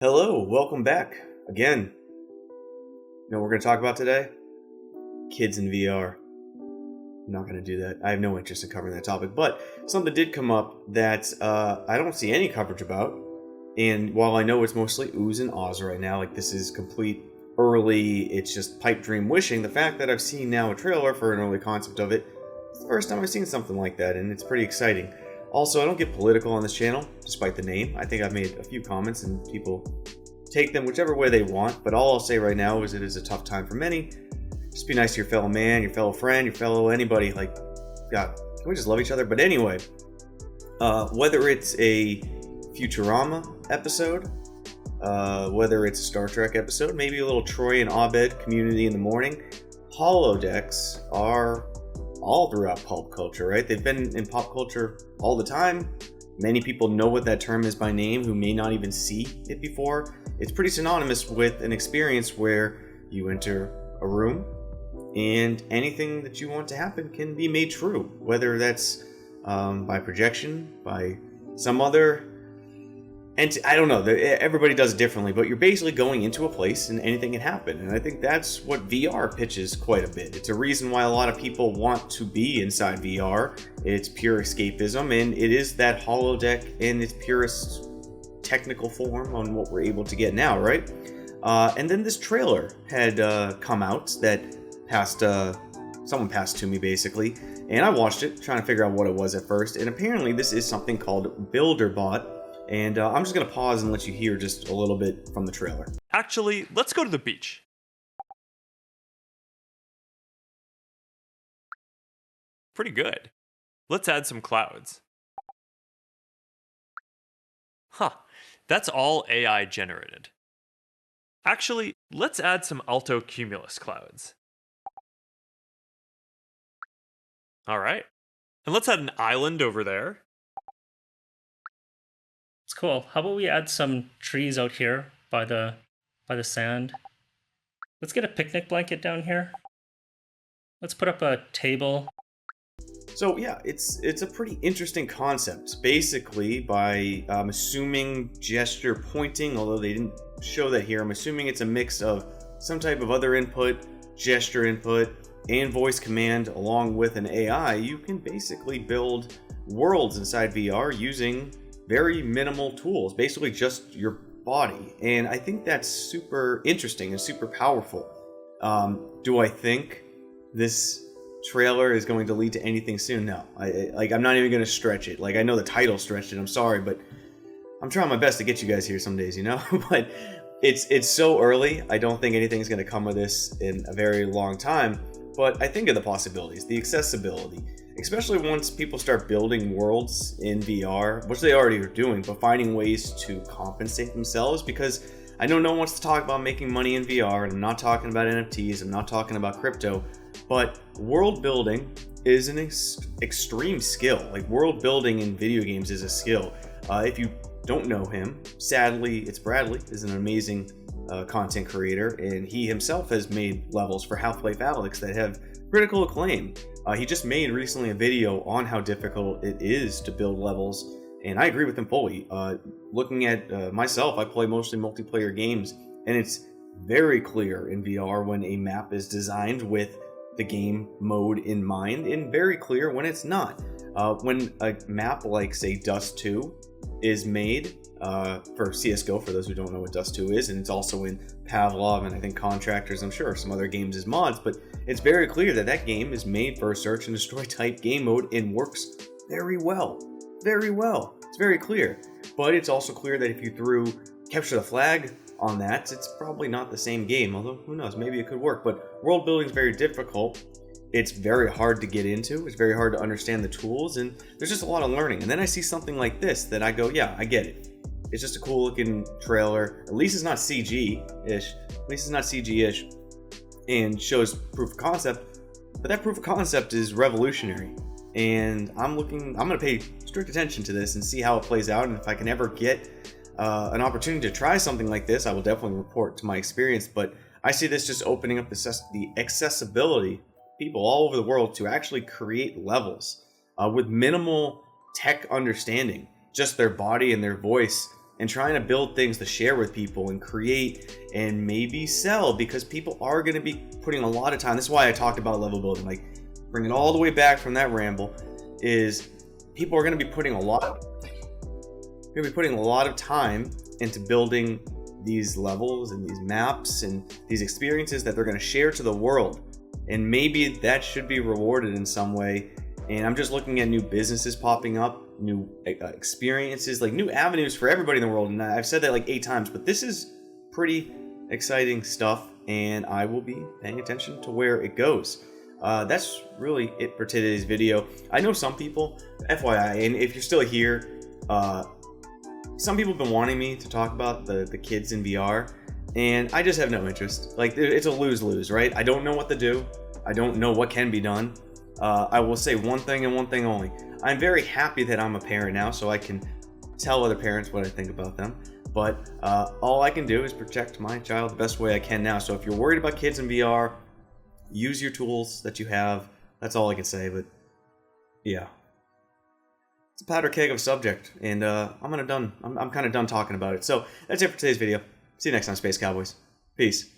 Hello, welcome back again. You know what we're going to talk about today? Kids in VR. I'm not going to do that. I have no interest in covering that topic, but something did come up that I don't see any coverage about. And while I know it's mostly oohs and ahs right now, like this is complete early, it's just pipe dream wishing, the fact that I've seen now a trailer for an early concept of it, it's the first time I've seen something like that, and it's pretty exciting. Also, I don't get political on this channel, despite the name. I think I've made a few comments and people take them whichever way they want, but all I'll say right now is it is a tough time for many. Just be nice to your fellow man, your fellow friend, your fellow anybody. Like, God, can we just love each other? But anyway, whether it's a Futurama episode, whether it's a Star Trek episode, maybe a little Troy and Abed community in the morning, holodecks are all throughout pulp culture, right? They've been in pop culture all the time. Many people know what that term is by name who may not even see it before. It's pretty synonymous with an experience where you enter a room and anything that you want to happen can be made true, whether that's by projection, by some other. And I don't know, everybody does it differently, but you're basically going into a place and anything can happen. And I think that's what VR pitches quite a bit. It's a reason why a lot of people want to be inside VR. It's pure escapism, and it is that holodeck in its purest technical form on what we're able to get now, right? And then this trailer had come out that someone passed to me basically, and I watched it, trying to figure out what it was at first. And apparently this is something called BuilderBot. And I'm just going to pause and let you hear just a little bit from the trailer. Actually, let's go to the beach. Pretty good. Let's add some clouds. Huh, that's all AI generated. Actually, let's add some alto cumulus clouds. All right. And let's add an island over there. It's cool. How about we add some trees out here by the sand? Let's get a picnic blanket down here. Let's put up a table. So yeah, it's a pretty interesting concept. Basically, by assuming gesture pointing, although they didn't show that here, I'm assuming it's a mix of some type of other input, gesture input, and voice command along with an AI. You can basically build worlds inside VR using very minimal tools, basically just your body. And I think that's super interesting and super powerful. Do I think this trailer is going to lead to anything soon? No. I'm not even going to stretch it. Like, I know the title stretched it, I'm sorry, but I'm trying my best to get you guys here some days, you know? But it's so early, I don't think anything's going to come of this in a very long time. But I think of the possibilities, the accessibility, especially once people start building worlds in VR, which they already are doing, but finding ways to compensate themselves, because I know no one wants to talk about making money in VR, and I'm not talking about NFTs, I'm not talking about crypto, but world building is an extreme skill. Like, world building in video games is a skill. If you don't know him, sadly, it's Bradley, is an amazing content creator, and he himself has made levels for Half-Life Alyx that have critical acclaim. He just made recently a video on how difficult it is to build levels, and I agree with him fully. Looking at myself, I play mostly multiplayer games, and it's very clear in VR when a map is designed with the game mode in mind, and very clear when it's not. When a map like, say, Dust 2 is made for CSGO, for those who don't know what Dust 2 is, and it's also in Pavlov and I think Contractors, I'm sure some other games as mods, but it's very clear that that game is made for a search and destroy type game mode and works very well. Very well. It's very clear. But it's also clear that if you threw Capture the Flag on that, it's probably not the same game, although who knows, maybe it could work. But world building is very difficult. It's very hard to get into. It's very hard to understand the tools, and there's just a lot of learning. And then I see something like this that I go, yeah, I get it. It's just a cool looking trailer. At least it's not CG-ish. At least it's not CG-ish. And shows proof of concept. But that proof of concept is revolutionary. And I'm going to pay strict attention to this and see how it plays out. And if I can ever get an opportunity to try something like this, I will definitely report to my experience. But I see this just opening up the accessibility people all over the world to actually create levels with minimal tech understanding, just their body and their voice and trying to build things to share with people and create and maybe sell, because people are going to be putting a lot of time. This is why I talked about level building, like bring it all the way back from that ramble, is people are going to be putting a lot of time into building these levels and these maps and these experiences that they're going to share to the world. And maybe that should be rewarded in some way. And I'm just looking at new businesses popping up, new experiences, like new avenues for everybody in the world. And I've said that like 8 times, but this is pretty exciting stuff, and I will be paying attention to where it goes. That's really it for today's video. I know some people, FYI, and if you're still here, some people have been wanting me to talk about the kids in VR, and I just have no interest. Like, it's a lose-lose, right? I don't know what to do. I don't know what can be done. I will say one thing and one thing only. I'm very happy that I'm a parent now, so I can tell other parents what I think about them. But all I can do is protect my child the best way I can now. So if you're worried about kids in VR, use your tools that you have. That's all I can say. But yeah, it's a powder keg of a subject, and I'm kind of done talking about it. So that's it for today's video. See you next time, Space Cowboys. Peace.